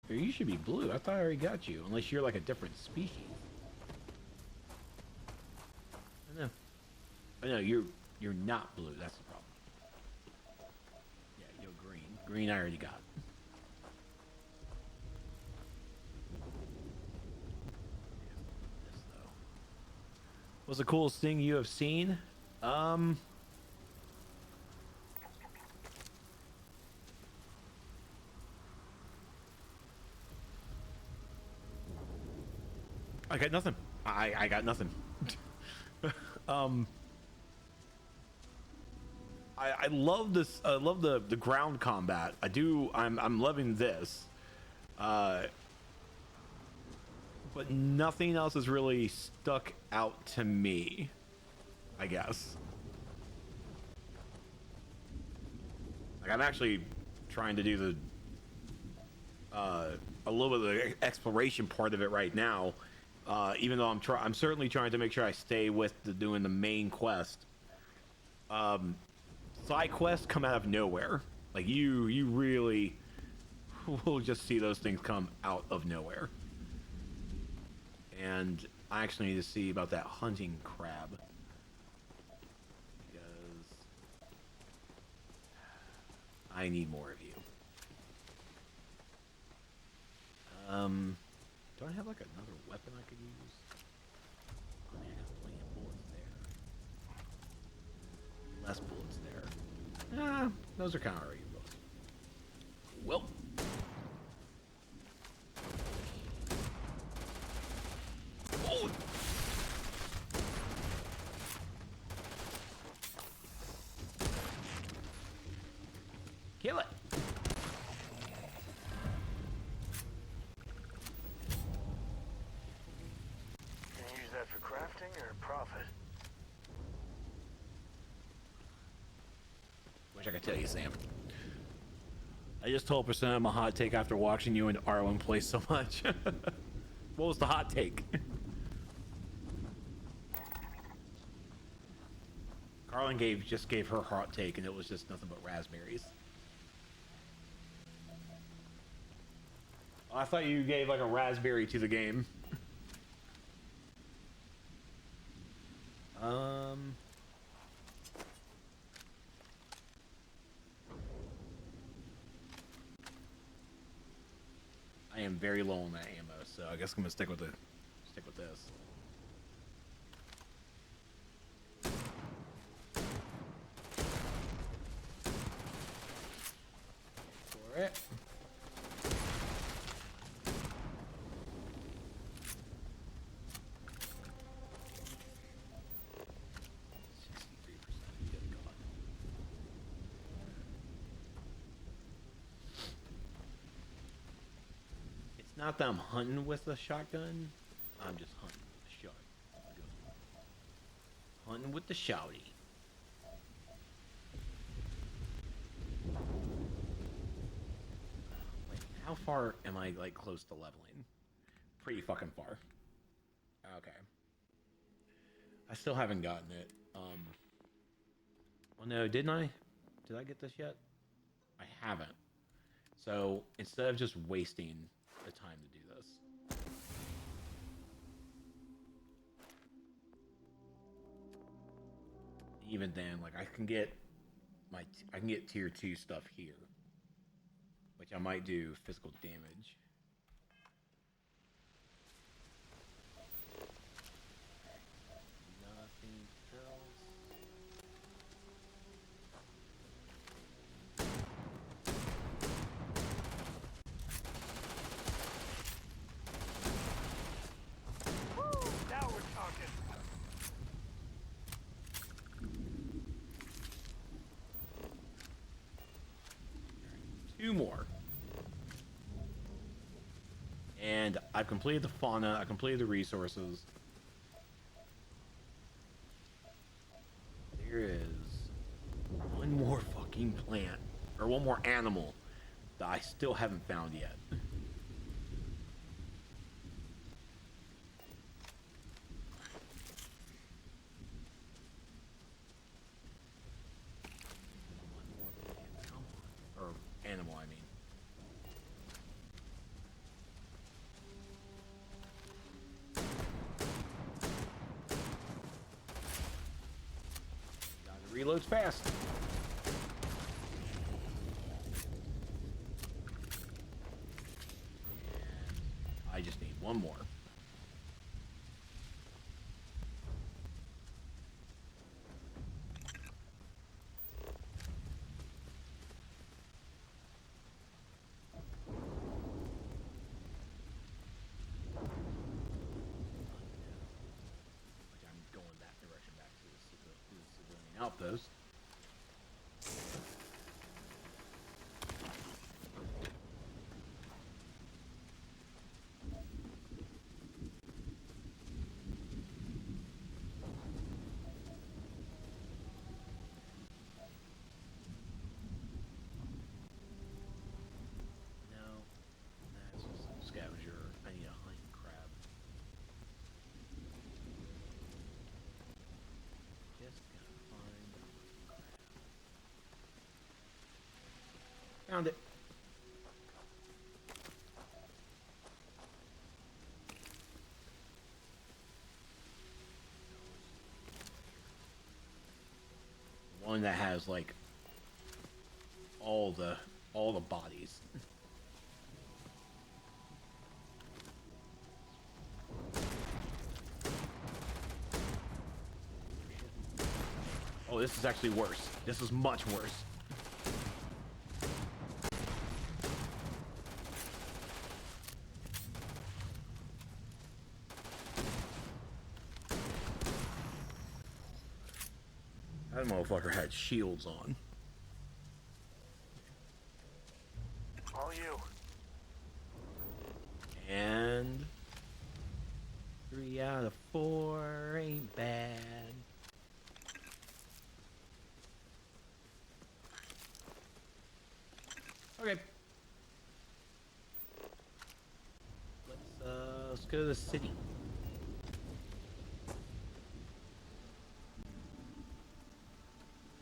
You should be blue. I thought I already got you. Unless you're like a different species. I know. I know, you're not blue. That's the problem. Yeah, you're green. Green I already got. This, though. What's the coolest thing you have seen? I got nothing. I got nothing. um, I love this. I love the ground combat. I do. I'm loving this. But nothing else has really stuck out to me, I guess. Like I'm actually trying to do the a little bit of the exploration part of it right now. Even though I'm certainly trying to make sure I stay with doing the main quest. Side quests come out of nowhere. Like you really will just see those things come out of nowhere. And I actually need to see about that hunting crab. Because I need more of you. Do I have like another weapon I could use? I mean, I got plenty of bullets there. Less bullets there. Ah, those are kind of already bullets. Well. Oh! Kill it! Can you use that for crafting or profit? Wish I could tell you, Sam. I just told Percent my hot take after watching you and Arwen play so much. What was the hot take? Carlin just gave her hot take, and it was just nothing but raspberries. I thought you gave like a raspberry to the game. I am very low on that ammo, so I guess I'm gonna stick with this. For it. Not that I'm hunting with a shotgun. I'm just hunting with a shotgun. Hunting with the shouty. Wait, how far am I like close to leveling? Pretty fucking far. Okay. I still haven't gotten it. Well, no, didn't I? Did I get this yet? I haven't. So instead of just wasting the time to do this. Even then, like I can get tier 2 stuff here, which I might do physical damage. Nothing else. Now we're talking. Two more. And I've completed the fauna, I completed the resources. There is one more fucking plant, or one more animal that I still haven't found yet. One more plant, come on. Or animal, I mean. loads fast. And I just need one more. Outpost. No, that's just a scavenger. I need a honey crab. Just gotta find a honey crab. Found it. One that has like all the bodies. Oh, this is actually worse. This is much worse. That motherfucker had shields on. All you. And 3 out of 4 ain't bad. Okay. Let's go to the city.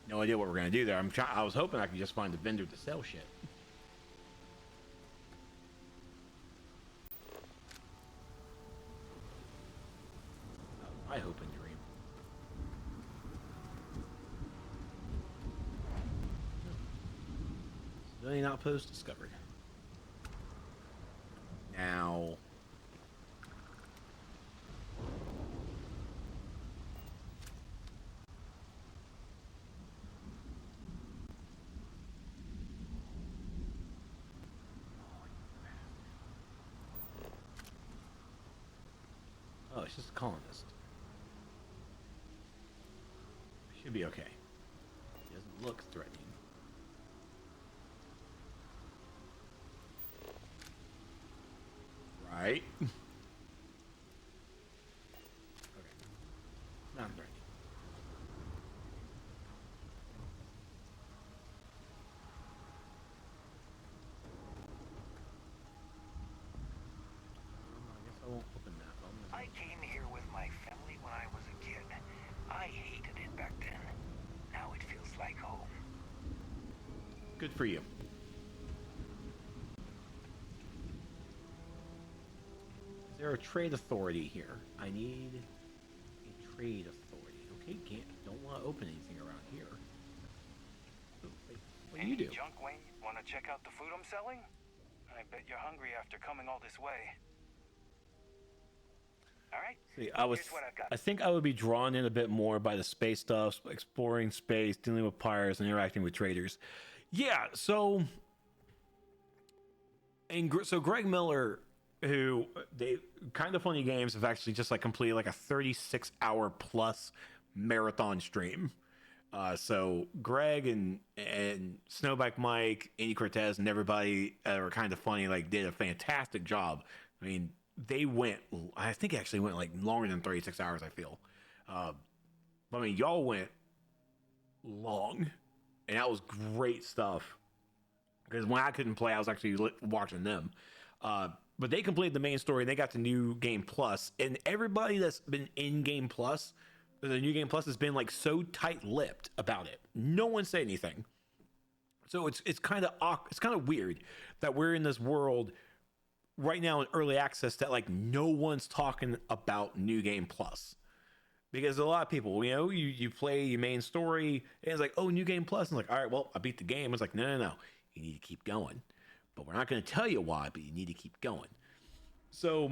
No idea what we're gonna do there. I was hoping I could just find a vendor to sell shit. I hope and dream. Civilian outpost discovered. Now. Oh, it's just a colonist. Should be okay. He doesn't look threatening. Right? Okay. Not threatening. I guess I won't open that. I came here with my family when I was a kid. I hated it back then. Now it feels like home. Good for you. Is there a trade authority here? I need a trade authority. Okay, don't want to open anything around here. Oh, wait, what do you do? Junk, Wayne? Want to check out the food I'm selling? I bet you're hungry after coming all this way. All right. See, Here's what I've got. I think I would be drawn in a bit more by the space stuff, exploring space, dealing with pirates, and interacting with traders. Yeah, so Greg Miller, who they Kind of Funny Games have actually just like completed like a 36-hour plus marathon stream. So Greg and Snowbike Mike, Andy Cortez, and everybody that were Kind of Funny like did a fantastic job. I mean, I think it actually went like longer than 36 hours, I feel. But I mean, y'all went long, and that was great stuff. Because when I couldn't play, I was actually watching them. But they completed the main story, and they got the New Game Plus. And everybody that's been in Game Plus, the New Game Plus, has been like so tight-lipped about it. No one said anything. So it's kind of weird that we're in this world right now in early access that like no one's talking about New Game Plus. because a lot of people, you play your main story and it's like, oh, new game plus. And like, all right, well, I beat the game. It's like, no, you need to keep going, but we're not going to tell you why, but you need to keep going. So,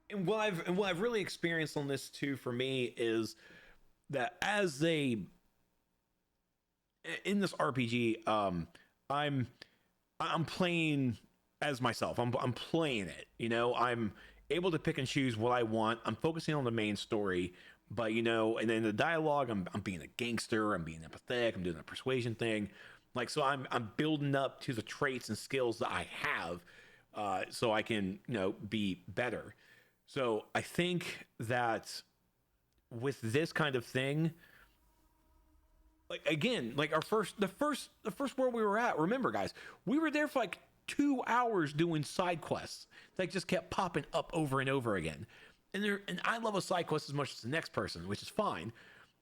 and what I've really experienced on this too for me is that in this RPG, I'm playing as myself. I'm playing it. I'm able to pick and choose what I want. I'm focusing on the main story, but and then the dialogue, I'm being a gangster. I'm being empathetic. I'm doing a persuasion thing, like so. I'm building up to the traits and skills that I have, so I can be better. So I think that with this kind of thing, like again, like the first world we were at, remember guys, we were there for like 2 hours doing side quests that just kept popping up over and over again. And I love a side quest as much as the next person, which is fine,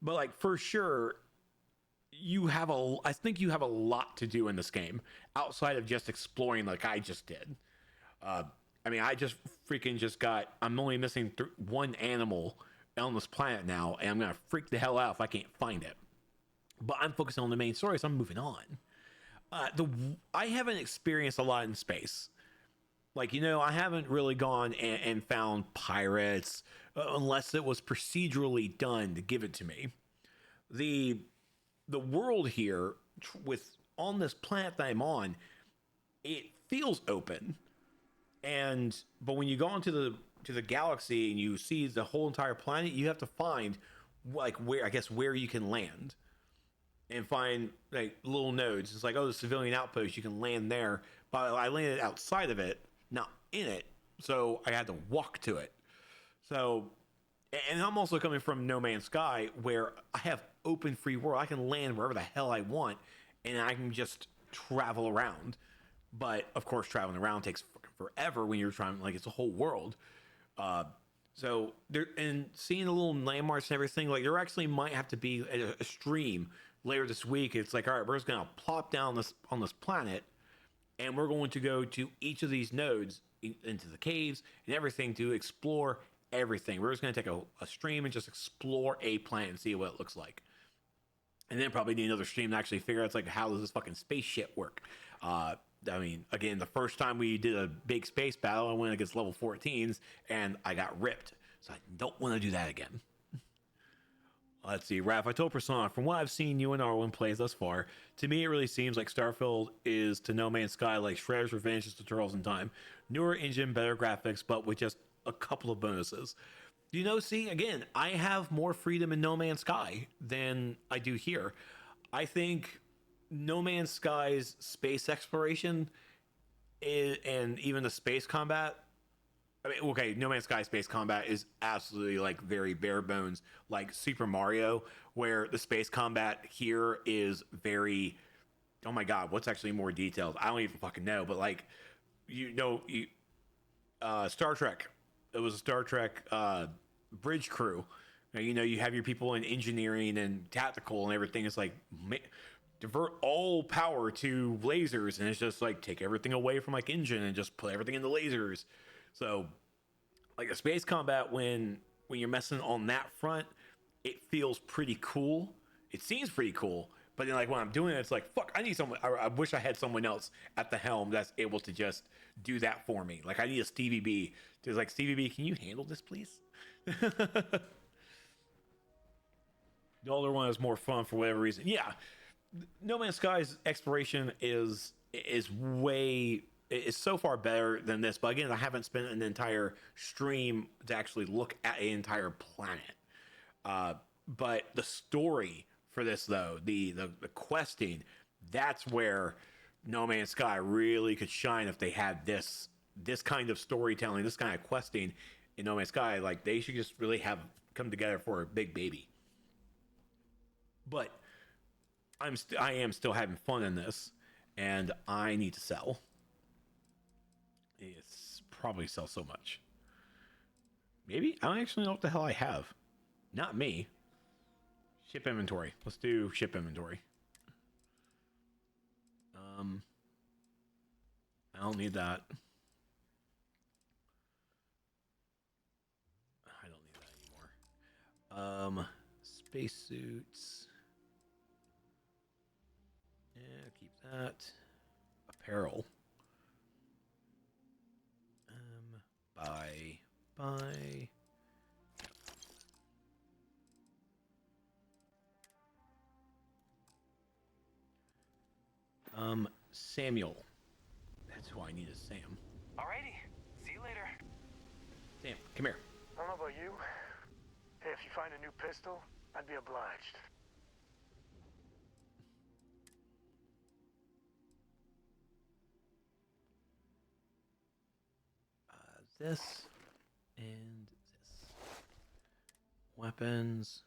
but like for sure I think you have a lot to do in this game outside of just exploring like I just did. I mean, I just freaking I'm only missing one animal on this planet now, and I'm gonna freak the hell out if I can't find it. But I'm focusing on the main story, so I'm moving on. I haven't experienced a lot in space. Like, I haven't really gone and found pirates unless it was procedurally done to give it to me. The world here on this planet that I'm on, it feels open. But when you go into the galaxy and you see the whole entire planet, you have to find like where you can land. And find like little nodes. It's like, oh, the civilian outpost, you can land there. But I landed outside of it, not in it. So I had to walk to it. So, and I'm also coming from No Man's Sky, where I have open free world. I can land wherever the hell I want, and I can just travel around. But of course, traveling around takes forever when you're trying, like, it's a whole world. So there, and seeing the little landmarks and everything, like there actually might have to be a stream later this week. It's like, all right, we're just gonna plop down on this planet, and we're going to go to each of these nodes into the caves and everything to explore everything. We're just gonna take a stream and just explore a planet and see what it looks like. And then probably need another stream to actually figure out, it's like, how does this fucking spaceship work? I mean, again, the first time we did a big space battle, I went against level 14s and I got ripped. So I don't want to do that again. Let's see, Raph, I told Persona, from what I've seen you and Arwen play thus far, to me it really seems like Starfield is to No Man's Sky like Shredder's Revenge is to Turtles in Time. Newer engine, better graphics, but with just a couple of bonuses. See, again, I have more freedom in No Man's Sky than I do here. I think No Man's Sky's space exploration and even the space combat, I mean, okay, No Man's Sky space combat is absolutely like very bare bones, like Super Mario, where the space combat here is very, oh my god, what's actually more detailed? I don't even fucking know, but like, Star Trek. It was a Star Trek bridge crew. You have your people in engineering and tactical and everything. It's like divert all power to lasers, and it's just like take everything away from like engine and just put everything into lasers. So, like a space combat, when you're messing on that front, it feels pretty cool. It seems pretty cool, but then like when I'm doing it, it's like, fuck, I need someone. I wish I had someone else at the helm that's able to just do that for me. Like I need a Stevie B. There's like, Stevie B, can you handle this, please? The older one is more fun for whatever reason. Yeah, No Man's Sky's exploration is so far better than this, but again, I haven't spent an entire stream to actually look at an entire planet. But the story for this, though, the questing, that's where No Man's Sky really could shine if they had this kind of storytelling, this kind of questing in No Man's Sky. Like they should just really have come together for a big baby. But I am still having fun in this, and I need to sell. It's probably sell so much. Maybe I don't actually know what the hell I have. Not me. Ship inventory. Let's do ship inventory. I don't need that. I don't need that anymore. Spacesuits. Yeah, keep that. Apparel. Buy. Samuel. That's who I need is Sam. Alrighty. See you later. Sam, come here. I don't know about you. Hey, if you find a new pistol, I'd be obliged. This and this. Weapons.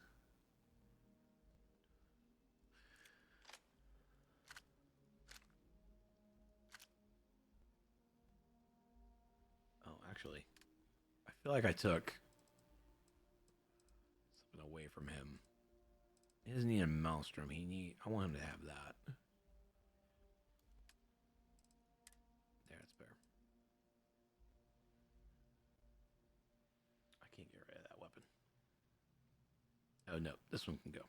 Oh, actually, I feel like I took something away from him. He doesn't need a maelstrom. I want him to have that. There, it's better. I can't get rid of that weapon. Oh no, this one can go.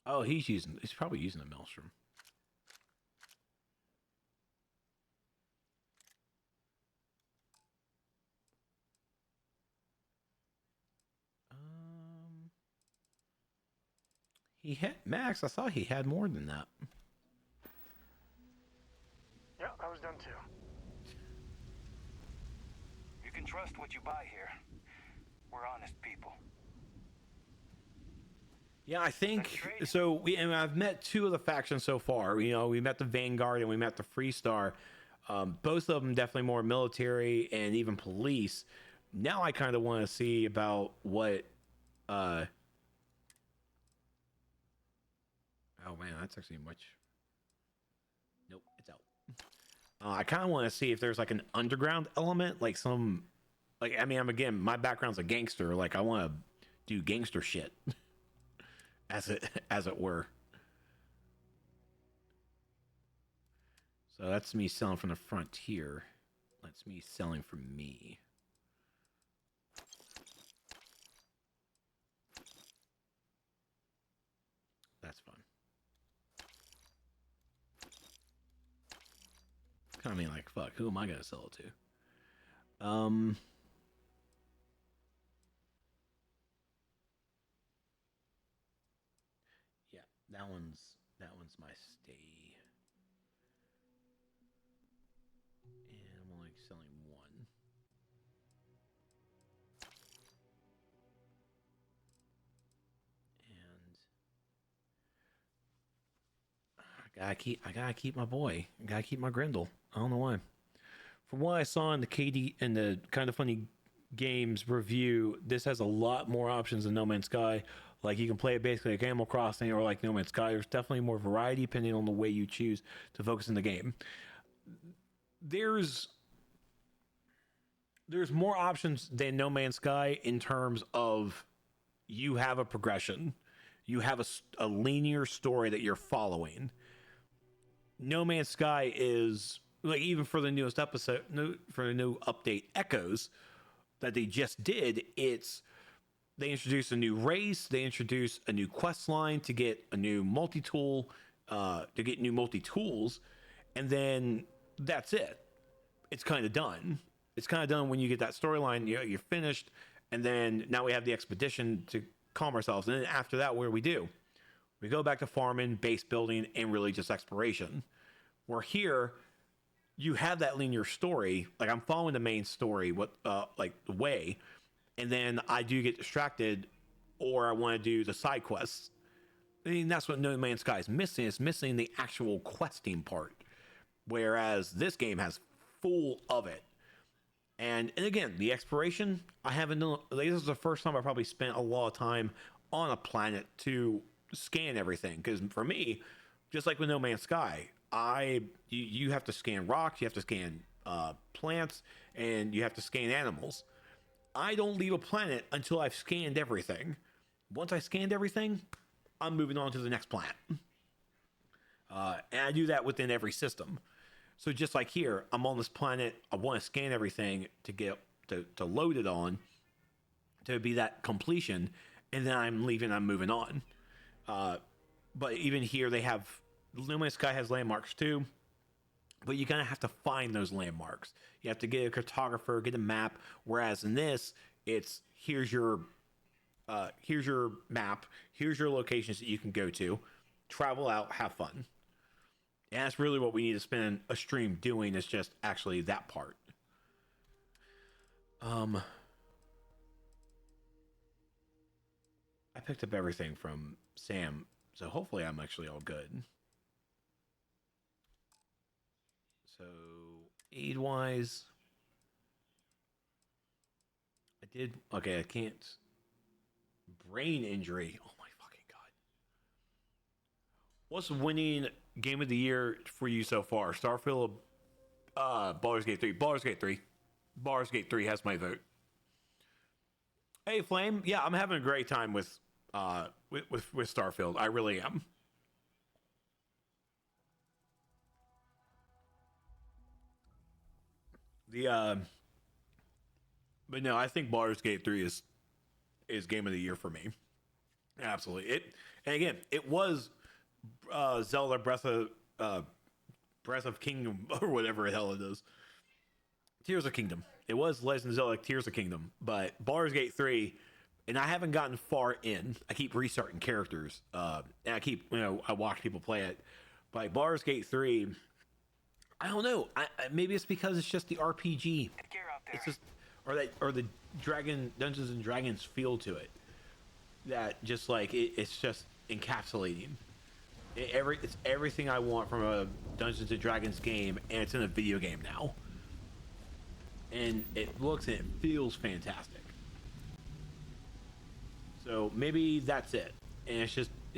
Oh, he's probably using a maelstrom. He had Max. I thought he had more than that. Yeah, I was done too. You can trust what you buy here. We're honest people. Yeah, I think so. I've met two of the factions so far. You know, we met the Vanguard and we met the Freestar. Both of them definitely more military and even police. Now I kind of want to see about what. Oh man, that's actually much. Nope, it's out. I kind of want to see if there's like an underground element, like some, like I mean, my background's a gangster. Like I want to do gangster shit, as it were. So that's me selling from the frontier. That's me selling from me. That's fun. I mean, like, fuck, who am I gonna sell it to? Yeah, that one's my stay. And I'm only selling one. And I gotta keep my boy. I gotta keep my Grendel. I don't know why. From what I saw in the KD and the Kind of Funny Games review, this has a lot more options than No Man's Sky. Like you can play it basically like Animal Crossing or like No Man's Sky. There's definitely more variety depending on the way you choose to focus in the game. There's more options than No Man's Sky in terms of you have a progression. You have a linear story that you're following. No Man's Sky is like even for the newest episode, for the new update Echoes that they just did, they introduce a new race, they introduce a new quest line to get a new multi-tool, to get new multi-tools, and then that's it. It's kind of done. It's kind of done when you get that storyline, you're finished, and then now we have the expedition to calm ourselves. And then after that, what do? We go back to farming, base building, and really just exploration. Where here, you have that linear story. Like I'm following the main story, like the way, and then I do get distracted, or I want to do the side quests. I mean, that's what No Man's Sky is missing. It's missing the actual questing part. Whereas this game has full of it. And again, the exploration, I haven't done. Like, this is the first time I probably spent a lot of time on a planet to scan everything. Because for me, just like with No Man's Sky, you have to scan rocks, you have to scan plants, and you have to scan animals. I don't leave a planet until I've scanned everything. Once I scanned everything, I'm moving on to the next planet. And I do that within every system. So just like here, I'm on this planet. I want to scan everything to get to load it on to be that completion, and then I'm leaving. I'm moving on. But even here, they have Luminous Sky has landmarks too. But you're gonna have to find those landmarks. You have to get a cartographer, get a map. Whereas in this, it's here's your map, here's your locations that you can go to, travel out, have fun. And that's really what we need to spend a stream doing, is just actually that part. I picked up everything from Sam, so hopefully I'm actually all good. So, aid-wise, I did... Okay, I can't... Brain injury. Oh my fucking god. What's winning game of the year for you so far? Starfield, Baldur's Gate 3. Baldur's Gate 3. Baldur's Gate 3 has my vote. Hey, Flame. Yeah, I'm having a great time with Starfield. I really am. But no, I think Baldur's Gate 3 is game of the year for me. Absolutely. And again, it was Zelda Breath of Kingdom, or whatever the hell it is. Tears of Kingdom. It was Legend of Zelda Tears of Kingdom, but Baldur's Gate 3, and I haven't gotten far in. I keep restarting characters, and I watch people play it. But Baldur's Gate 3, I don't know. Maybe it's because it's just the RPG. Gear out there. It's just, or the Dungeons and Dragons feel to it. That just like it's just encapsulating. It's everything I want from a Dungeons and Dragons game, and it's in a video game now. And it looks and it feels fantastic. So maybe that's it, and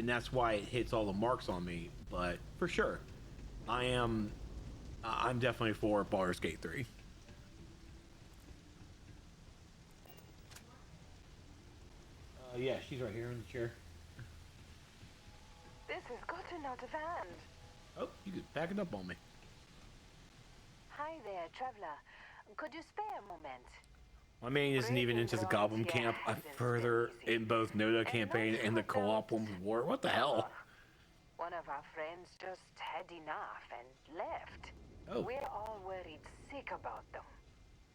that's why it hits all the marks on me. But for sure, I'm definitely for Baldur's Gate 3. Yeah, she's right here in the chair. This has gotten out of hand. Oh, you could back it up on me. Hi there, traveler. Could you spare a moment? My main isn't even into the Goblin Camp. I'm further in both Noda campaign and the co-op Women's War. What the hell? One of our friends just had enough and left. Oh. We're all worried sick about them.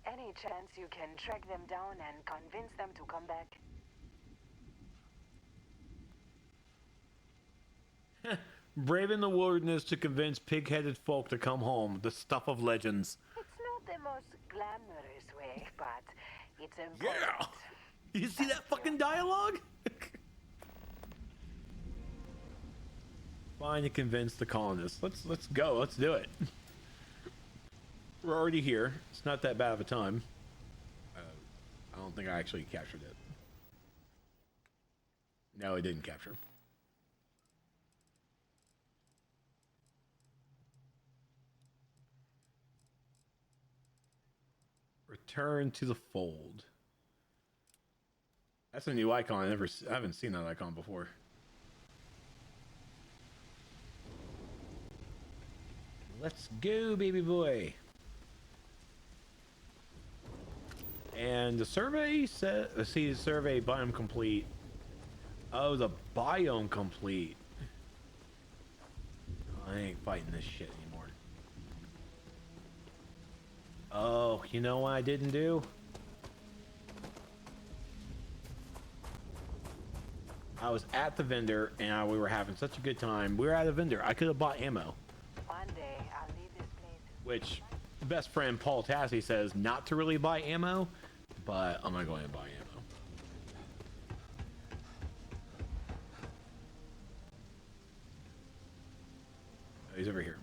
Any chance you can track them down and convince them to come back? Braving the wilderness to convince pig-headed folk to come home. The stuff of legends. It's not the most glamorous way, but it's important. Yeah! You see that fucking dialogue? Fine to convince the colonists. Let's go. Let's do it. We're already here. It's not that bad of a time. I don't think I actually captured it. No, it didn't capture. Return to the fold. That's a new icon. I haven't seen that icon before. Let's go, baby boy. And the survey says, see, the survey biome complete. Oh, the biome complete. I ain't fighting this shit anymore. Oh, you know what I didn't do? I was at the vendor and we were having such a good time. We were at a vendor. I could have bought ammo. One day, I'll leave this place. Which best friend Paul Tassi says not to really buy ammo, but I'm not going to buy ammo. Oh, he's over here.